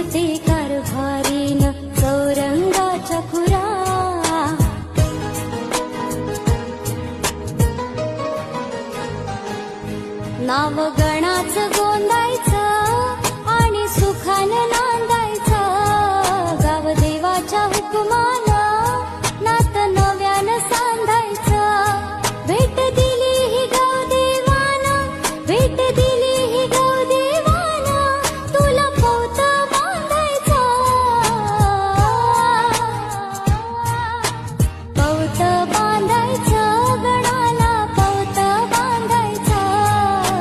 नाचते कारभारीन चौरंगाच्या खुरा. नाव गणाचं गोंदायचं आणि सुखानं नांदायचं. गाव देवाच्या हुकुमानं नात नव्यानं सांधायचं. भेट दिली ही गाव देवानं, भेट दिली